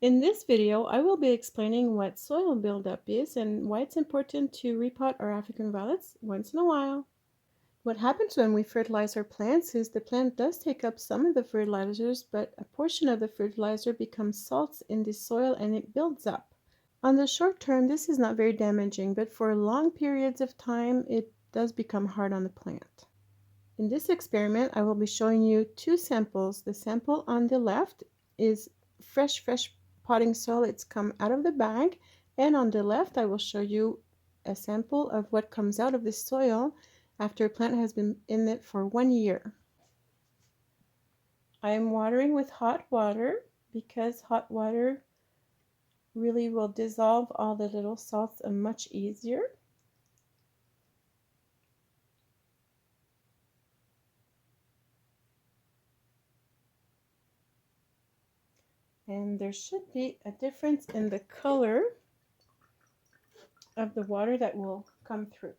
In this video, I will be explaining what soil buildup is and why it's important to repot our African violets once in a while. What happens when we fertilize our plants is the plant does take up some of the fertilizers, but a portion of the fertilizer becomes salts in the soil and it builds up. On the short term, this is not very damaging, but for long periods of time, it does become hard on the plant. In this experiment, I will be showing you two samples. The sample on the left is fresh potting soil. It's come out of the bag. And on the left, I will show you a sample of what comes out of the soil after a plant has been in it for 1 year. I am watering with hot water because hot water really will dissolve all the little salts much easier. And there should be a difference in the color of the water that will come through.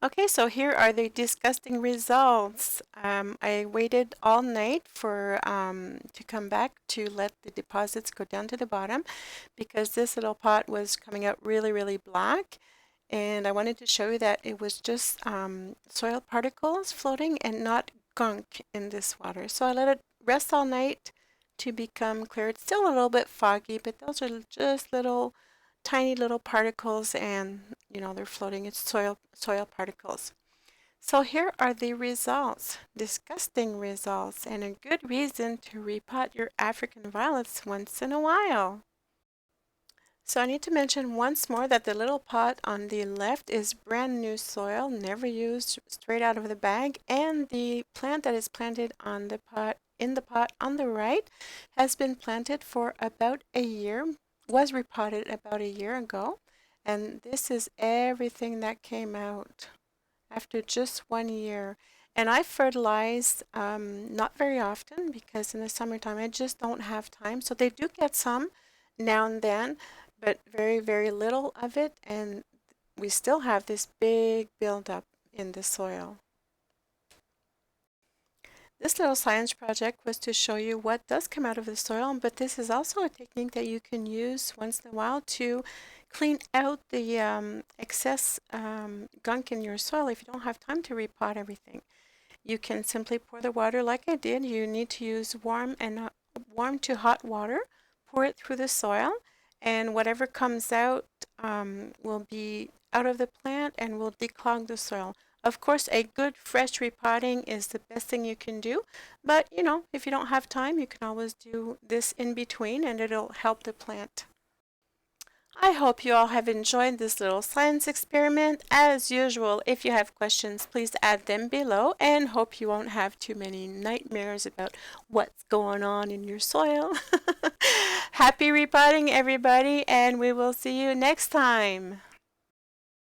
Okay, so here are the disgusting results. I waited all night for to come back to let the deposits go down to the bottom because this little pot was coming out really black, and I wanted to show you that it was just soil particles floating and not gunk in this water. So I let it rest all night to become clear. It's still a little bit foggy, but those are just little tiny little particles, and they're floating. It's soil particles. So here are the results, disgusting results, and a good reason to repot your African violets once in a while. So I need to mention once more that the little pot on the left is brand new soil, never used, straight out of the bag, and the plant that is planted on the pot in the pot on the right has been planted for about a year, was repotted about a year ago, and this is everything that came out after just 1 year. And I fertilize not very often because in the summertime I just don't have time. So they do get some now and then, but very little of it. And we still have this big buildup in the soil. This little science project was to show you what does come out of the soil, but this is also a technique that you can use once in a while to clean out the excess gunk in your soil if you don't have time to repot everything. You can simply pour the water like I did. You need to use warm to hot water. Pour it through the soil, and whatever comes out will be out of the plant and will declog the soil. Of course, a good fresh repotting is the best thing you can do, but if you don't have time, you can always do this in between and it'll help the plant. I hope you all have enjoyed this little science experiment. As usual, if you have questions, please add them below and hope you won't have too many nightmares about what's going on in your soil. Happy repotting, everybody, and we will see you next time.